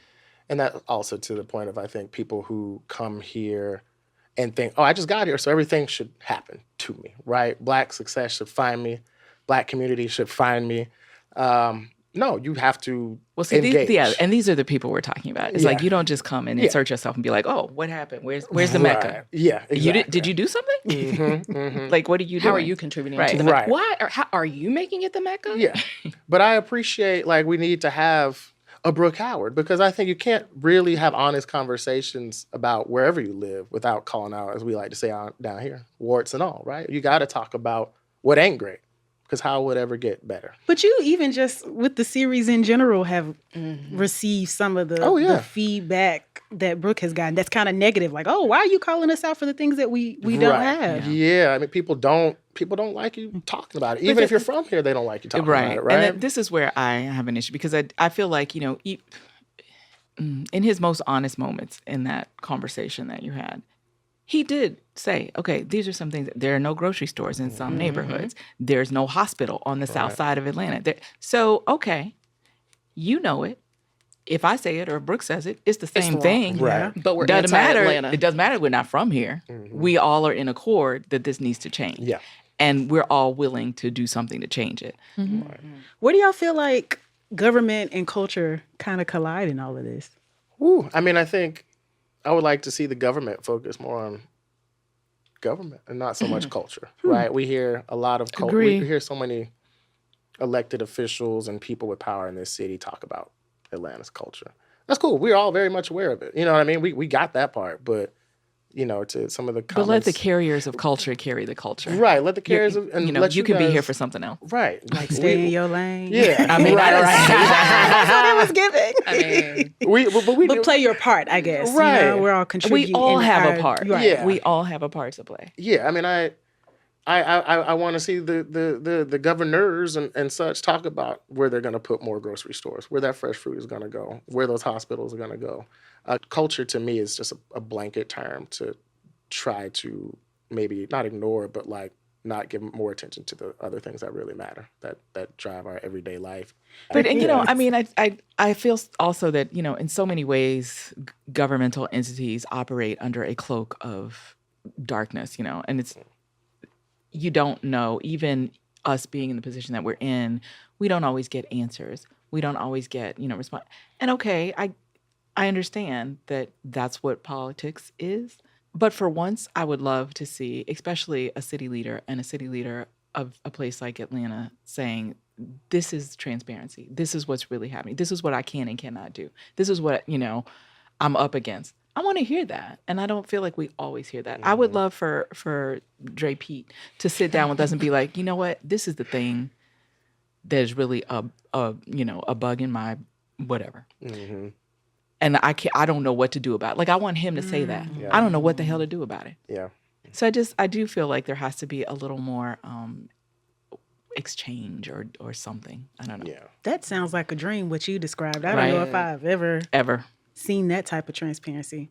and that also to the point of, I think people who come here and think, oh, I just got here, so everything should happen to me, right? Black success should find me. Black community should find me. No, you have to engage. And these are the people we're talking about. It's like, you don't just come and insert yourself and be like, oh, what happened? Where's the Mecca? Right. Yeah, exactly. Did you do something? Like, what are you doing? How are you contributing to the Right. Mecca? Why? Or how are you making it the Mecca? Yeah. But I appreciate, we need to have a Brooke Howard, because I think you can't really have honest conversations about wherever you live without calling out, as we like to say down here, warts and all, right? You got to talk about what ain't great, because how would it ever get better? But you even just with the series in general have received some of the feedback that Brooke has gotten that's kind of negative. Like, oh, why are you calling us out for the things that we don't have? Yeah, I mean, people don't like you talking about it. Even if you're from here, they don't like you talking about it, right? And this is where I have an issue, because I feel like, in his most honest moments in that conversation that you had, he did say, okay, these are some things. There are no grocery stores in some neighborhoods. There's no hospital on the south side of Atlanta. So, okay, you know it. If I say it or Brooke says it, it's the same thing. Right. But we're doesn't matter. anti-Atlanta. It doesn't matter. We're not from here. We all are in accord that this needs to change. Yeah. And we're all willing to do something to change it. Where do y'all feel like government and culture kind of collide in all of this? Ooh, I mean, I think I would like to see the government focus more on government and not so much culture, right? We hear a lot of culture. We hear so many elected officials and people with power in this city talk about Atlanta's culture. That's cool. We're all very much aware of it. You know what I mean? We got that part, but to some of the comments. But let the carriers of culture carry the culture. Right. Let the carriers let you can be guys- here for something else. Right. Like stay in your lane. Yeah. I mean, right. That's what it was giving. I mean, But play your part, I guess. Right. We're all contributing. We all in have our- a part. Right. Yeah. We all have a part to play. Yeah, I mean, I want to see the governors and such talk about where they're going to put more grocery stores, where that fresh fruit is going to go, where those hospitals are going to go. Culture to me is just a blanket term to try to maybe not ignore, but not give more attention to the other things that really matter, that drive our everyday life. But I mean, I feel also that in so many ways, governmental entities operate under a cloak of darkness. And it's you don't know. Even us being in the position that we're in, we don't always get answers. We don't always get response. And okay, I understand that that's what politics is. But for once, I would love to see, especially a city leader and a city leader a place like Atlanta saying, this is transparency. This is what's really happening. This is what I can and cannot do. This is what, I'm up against. I want to hear that. And I don't feel like we always hear that. I would love for Dre Pete to sit down with us and be like, you know what? This is the thing that's really a bug in my whatever. Mm-hmm. And I don't know what to do about it. Like, I want him to say that. Yeah. I don't know what the hell to do about it. Yeah. So I do feel like there has to be a little more exchange or something. I don't know. Yeah. That sounds like a dream, what you described. I don't know if I've ever seen that type of transparency.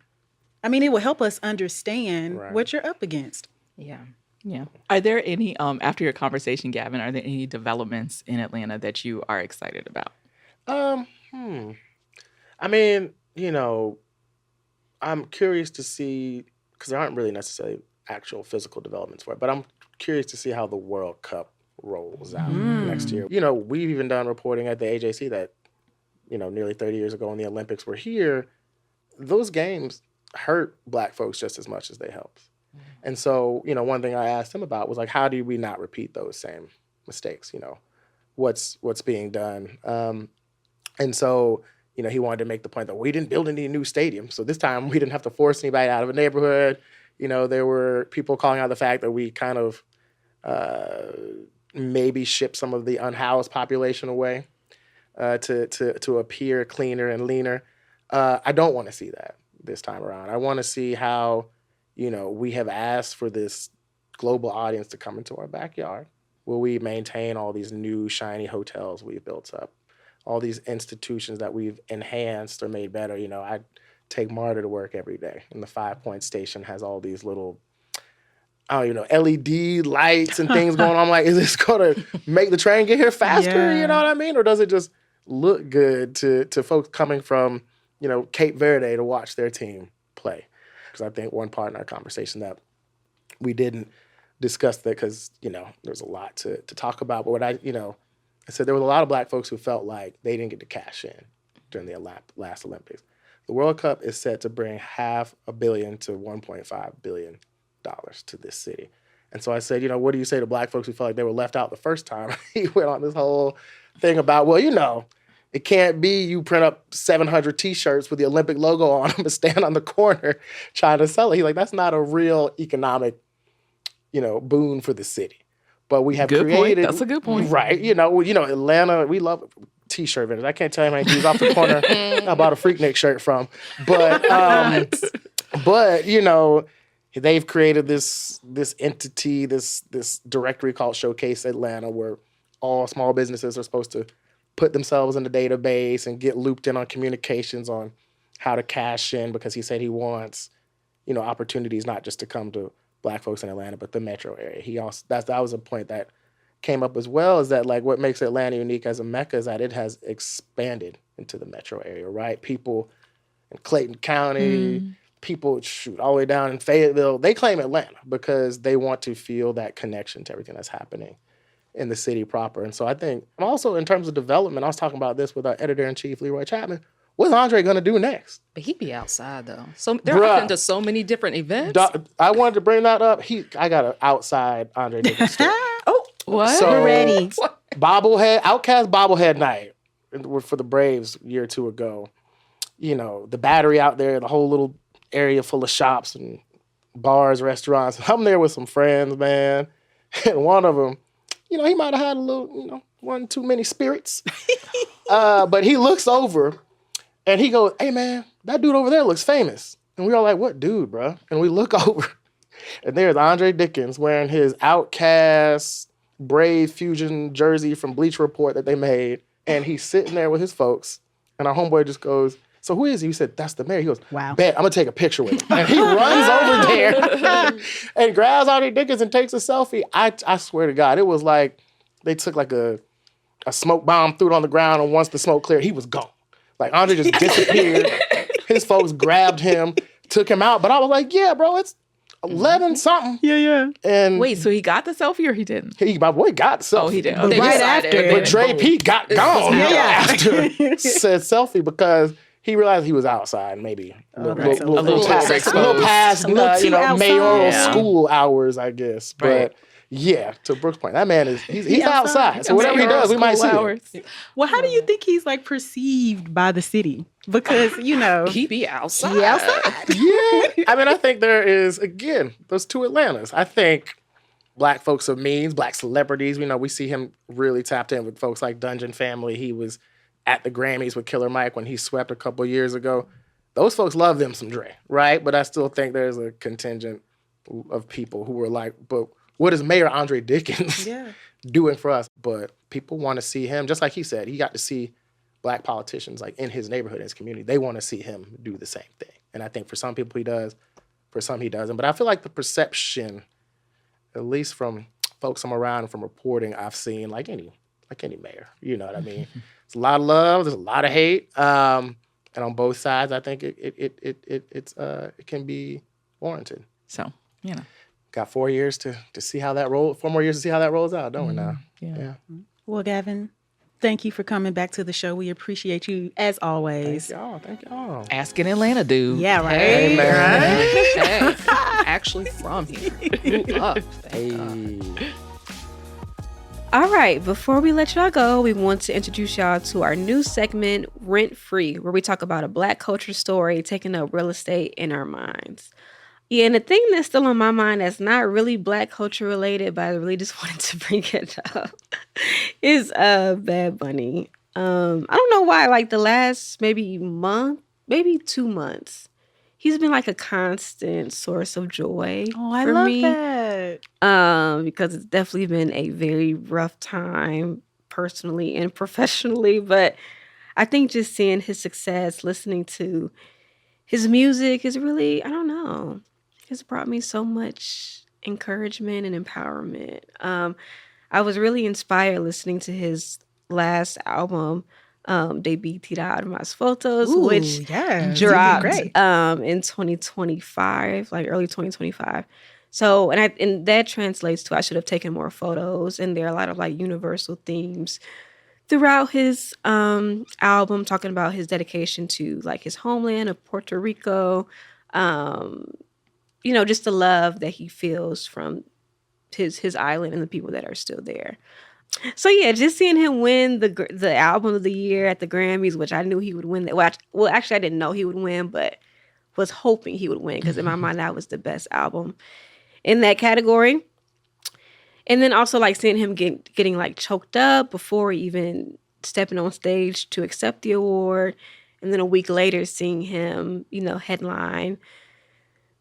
I mean, it will help us understand what you're up against. Yeah. Yeah. Are there any, after your conversation, Gavin, are there any developments in Atlanta that you are excited about? I mean, I'm curious to see, because there aren't really necessarily actual physical developments for it, but I'm curious to see how the World Cup rolls out next year. We've even done reporting at the AJC that, nearly 30 years ago when the Olympics were here, those games hurt Black folks just as much as they helped. And so, one thing I asked him about was like, how do we not repeat those same mistakes? What's being done? And so, he wanted to make the point that we didn't build any new stadiums. So this time we didn't have to force anybody out of a neighborhood. There were people calling out the fact that we kind of maybe shipped some of the unhoused population away to appear cleaner and leaner. I don't want to see that this time around. I want to see how, we have asked for this global audience to come into our backyard. Will we maintain all these new shiny hotels we've built up? All these institutions that we've enhanced or made better. I take Marta to work every day, and the 5 Point Station has all these little, LED lights and things going on. I'm like, is this going to make the train get here faster? Yeah. You know what I mean? Or does it just look good to folks coming from, Cape Verde to watch their team play? Because I think one part in our conversation that we didn't discuss that because, there's a lot to talk about. But what I said there was a lot of Black folks who felt like they didn't get to cash in during the last Olympics. The World Cup is set to bring $500 million to $1.5 billion to this city. And so I said, what do you say to Black folks who felt like they were left out the first time? He went on this whole thing about, it can't be you print up 700 T-shirts with the Olympic logo on them and stand on the corner trying to sell it. He's like, that's not a real economic, boon for the city. But we have created. That's a good point. Right. Atlanta, we love T-shirt vendors. I can't tell you how many dudes off the corner I bought a Freaknik shirt from. But, they've created this entity, this directory called Showcase Atlanta, where all small businesses are supposed to put themselves in the database and get looped in on communications on how to cash in, because he said he wants, opportunities not just to come to Black folks in Atlanta, but the metro area. That was a point that came up as well, is that like what makes Atlanta unique as a Mecca is that it has expanded into the metro area, right? People in Clayton County, people all the way down in Fayetteville, they claim Atlanta because they want to feel that connection to everything that's happening in the city proper. And so I think, and also in terms of development, I was talking about this with our editor-in-chief, Leroy Chapman. What's Andre going to do next? But he'd be outside, though. So they're open to so many different events. I wanted to bring that up. I got an outside Andre Dickens story. Oh, what? So, We're ready. Outcast bobblehead night for the Braves a year or two ago. The Battery out there, the whole little area full of shops and bars, restaurants. I'm there with some friends, man. And one of them, he might have had a little, one too many spirits. But he looks over and he goes, hey, man, that dude over there looks famous. And we all like, what dude, bro? And we look over and there's Andre Dickens wearing his Outcast Brave Fusion jersey from Bleacher Report that they made. And he's sitting there with his folks. And our homeboy just goes, so who is he? He said, that's the mayor. He goes, wow. Bet, I'm going to take a picture with him. And he runs over there and grabs Andre Dickens and takes a selfie. I swear to God, it was like they took like a smoke bomb, threw it on the ground, and once the smoke cleared, he was gone. Like Andre just disappeared. His folks grabbed him, took him out. But I was like, yeah, bro, it's 11 something. Yeah. And wait, so he got the selfie or he didn't? My boy got the selfie. Oh, he did. But right after. But Dre Pete got gone. After said selfie because he realized he was outside, maybe a little past, mayoral school hours, I guess. But Yeah, to Brooke's point, that man he's He outside. So whatever he does, we might see it. Well, how do you think he's like perceived by the city? Because, you know, He be outside. he outside. Yeah. I mean, I think there is, again, those two Atlantas. I think Black folks of means, Black celebrities, we see him really tapped in with folks like Dungeon Family. He was at the Grammys with Killer Mike when he swept a couple years ago. Those folks love them some Dre, right? But I still think there's a contingent of people who were like, but what is Mayor Andre Dickens doing for us? But people want to see him, just like he said, he got to see Black politicians like in his neighborhood, in his community. They want to see him do the same thing. And I think for some people he does, for some he doesn't. But I feel like the perception, at least from folks I'm around and from reporting I've seen, like any mayor, you know what I mean? It's a lot of love, there's a lot of hate. And on both sides, I think it can be warranted. So, Got 4 years to see how that 4 more years to see how that rolls out, don't we now? Yeah. Well, Gavin, thank you for coming back to the show. We appreciate you as always. Thank y'all. Asking Atlanta, dude. Yeah, right. Hey, man. Hey, actually from here. Grew up. Hey. All right, before we let y'all go, we want to introduce y'all to our new segment, Rent Free, where we talk about a Black culture story taking up real estate in our minds. Yeah, and the thing that's still on my mind that's not really Black culture related, but I really just wanted to bring it up, is Bad Bunny. I don't know why, like the last maybe 2 months, he's been like a constant source of joy for me. That. Because it's definitely been a very rough time personally and professionally. But I think just seeing his success, listening to his music is really, I don't know, it's brought me so much encouragement and empowerment. I was really inspired listening to his last album, De Tirar Más Fotos, which dropped in 2025, like early 2025. So, and that translates to I should have taken more photos. And there are a lot of like universal themes throughout his album, talking about his dedication to like his homeland of Puerto Rico. Just the love that he feels from his island and the people that are still there. So yeah, just seeing him win the album of the year at the Grammys, which I knew he would win. Well, actually, I didn't know he would win, but was hoping he would win because in my mind that was the best album in that category. And then also like seeing him getting like choked up before even stepping on stage to accept the award, and then a week later seeing him, headline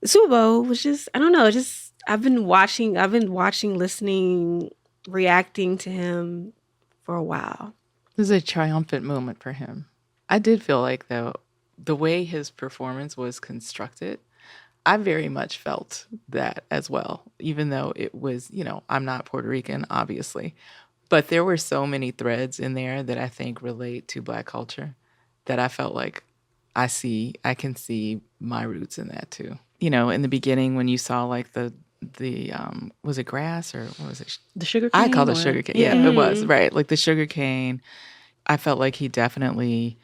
the Super Bowl was just, I don't know, just I've been watching, listening, reacting to him for a while. This is a triumphant moment for him. I did feel like, though, the way his performance was constructed, I very much felt that as well, even though it was, I'm not Puerto Rican, obviously. But there were so many threads in there that I think relate to Black culture that I felt like I can see my roots in that too. In the beginning when you saw like the was it grass or what was it? The sugar cane? I called it sugar cane. Yeah, it was, right. Like the sugar cane. I felt like he definitely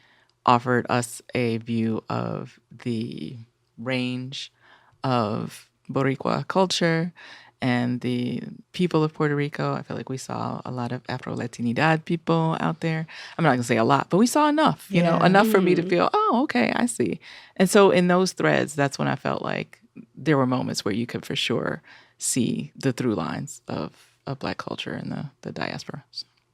offered us a view of the range of Boricua culture and the people of Puerto Rico. I feel like we saw a lot of Afro-Latinidad people out there. I'm not going to say a lot, but we saw enough, enough for me to feel, oh, okay, I see. And so in those threads, that's when I felt like there were moments where you could for sure see the through lines of Black culture and the diaspora.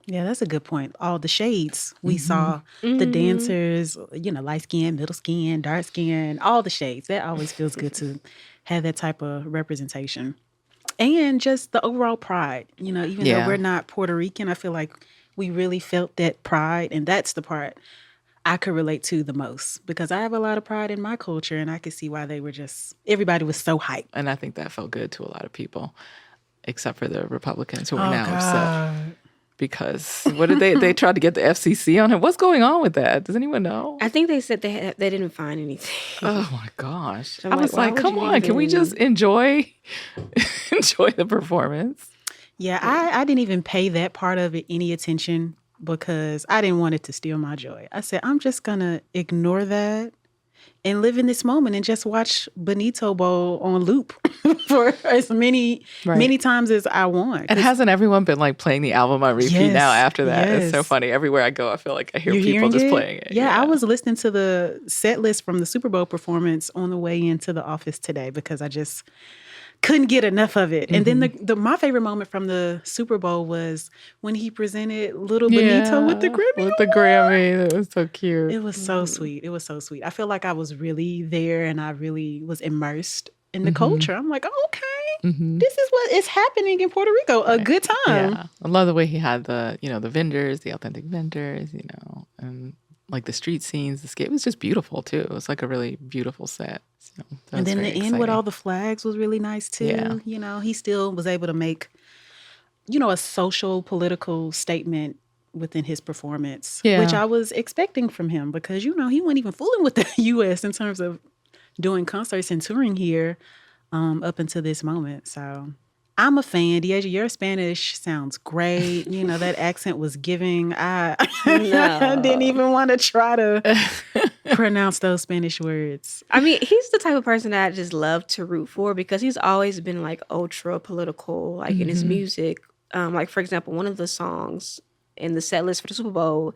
Yeah, that's a good point. All the shades we saw, the dancers, light skin, middle skin, dark skin, all the shades. That always feels good to have that type of representation. And just the overall pride, even though we're not Puerto Rican, I feel like we really felt that pride. And that's the part I could relate to the most because I have a lot of pride in my culture and I could see why everybody was so hyped. And I think that felt good to a lot of people, except for the Republicans who are now upset. Because what did they tried to get the FCC on him? What's going on with that? Does anyone know? I think they said they didn't find anything. Oh my gosh! So I was like, come on, can we just enjoy the performance? Yeah, I didn't even pay that part of it any attention because I didn't want it to steal my joy. I said, I'm just gonna ignore that and live in this moment and just watch Benito Bowl on loop for as many times as I want. And hasn't everyone been like playing the album on repeat now after that? It's so yes. funny. Everywhere I go, I feel like I hear You're people hearing just it? playing it. Yeah, I was listening to the set list from the Super Bowl performance on the way into the office today because I just couldn't get enough of it. And then my favorite moment from the Super Bowl was when he presented little Benito with the Grammy. With the Grammy. That was so cute. It was so sweet. It was so sweet. I feel like I was really there and I really was immersed in the culture. I'm like, oh, okay, this is what is happening in Puerto Rico. A good time. Yeah. I love the way he had the vendors, the authentic vendors, and like the street scenes, the skate. It was just beautiful too. It was like a really beautiful set. So and then the end with all the flags was really nice too. Yeah. He still was able to make, a social, political statement within his performance, which I was expecting from him because, he wasn't even fooling with the U.S. in terms of doing concerts and touring here up until this moment. So I'm a fan. Deasia, your Spanish sounds great. That accent was giving. I didn't even want to try to pronounce those Spanish words. I mean, he's the type of person that I just love to root for because he's always been like ultra political, like in his music. Like, for example, one of the songs in the set list for the Super Bowl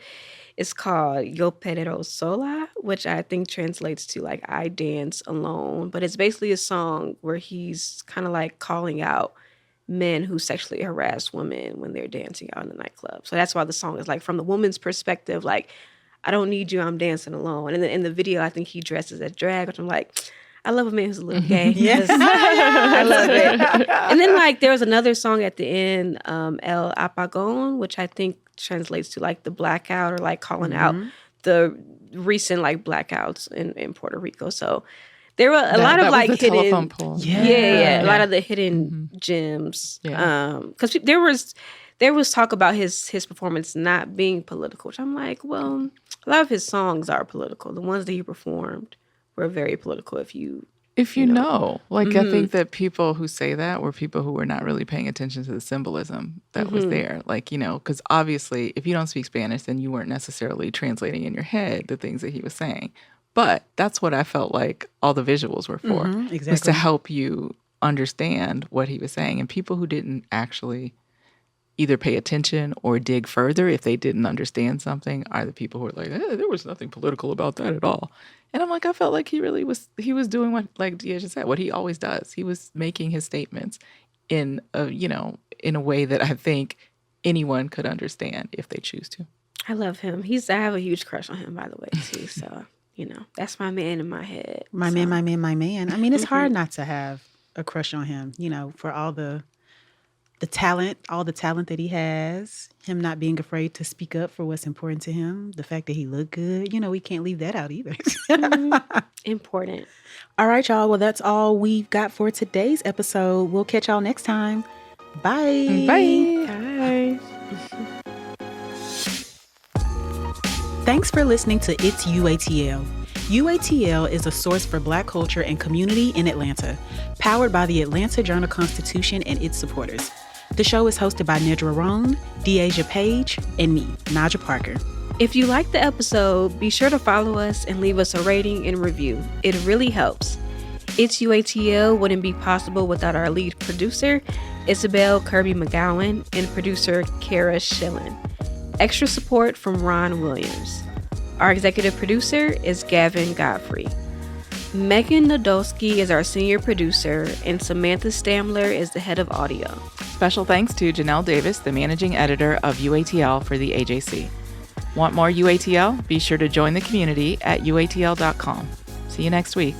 is called Yo Perreo Sola, which I think translates to like I dance alone. But it's basically a song where he's kind of like calling out men who sexually harass women when they're dancing out in the nightclub. So that's why the song is like from the woman's perspective, like, I don't need you, I'm dancing alone. And then in the video, I think he dresses as drag, which I'm like, I love a man who's a little gay. Yes. I love it. And then like there was another song at the end, El Apagón, which I think translates to like the blackout or like calling out the recent like blackouts in Puerto Rico. So there were a lot of like hidden telephone pole. A lot of the hidden gems. Because there was talk about his performance not being political, which I'm like, well, a lot of his songs are political. The ones that he performed were very political. If you know. Like I think that people who say that were people who were not really paying attention to the symbolism that was there. Like, because obviously if you don't speak Spanish, then you weren't necessarily translating in your head the things that he was saying. But that's what I felt like all the visuals were for, was to help you understand what he was saying. And people who didn't actually either pay attention or dig further if they didn't understand something are the people who are like, there was nothing political about that at all. And I'm like, I felt like he was doing what, like Deasia said, what he always does. He was making his statements in a way that I think anyone could understand if they choose to. I love him. I have a huge crush on him, by the way, too. So, that's my man in my head. My man. I mean, it's hard not to have a crush on him, for all the talent that he has, him not being afraid to speak up for what's important to him, the fact that he looked good, we can't leave that out either. Important. All right, y'all. Well, that's all we've got for today's episode. We'll catch y'all next time. Bye. Bye. Thanks for listening to It's UATL. UATL is a source for Black culture and community in Atlanta, powered by the Atlanta Journal-Constitution and its supporters. The show is hosted by Nedra Roan, Deasia Page, and me, Naja Parker. If you liked the episode, be sure to follow us and leave us a rating and review. It really helps. It's UATL wouldn't be possible without our lead producer, Isabel Kirby McGowan, and producer Kara Schillen. Extra support from Ron Williams. Our executive producer is Gavin Godfrey. Megan Nadolski is our senior producer, and Samantha Stamler is the head of audio. Special thanks to Janelle Davis, the managing editor of UATL for the AJC. Want more UATL? Be sure to join the community at uatl.com. See you next week.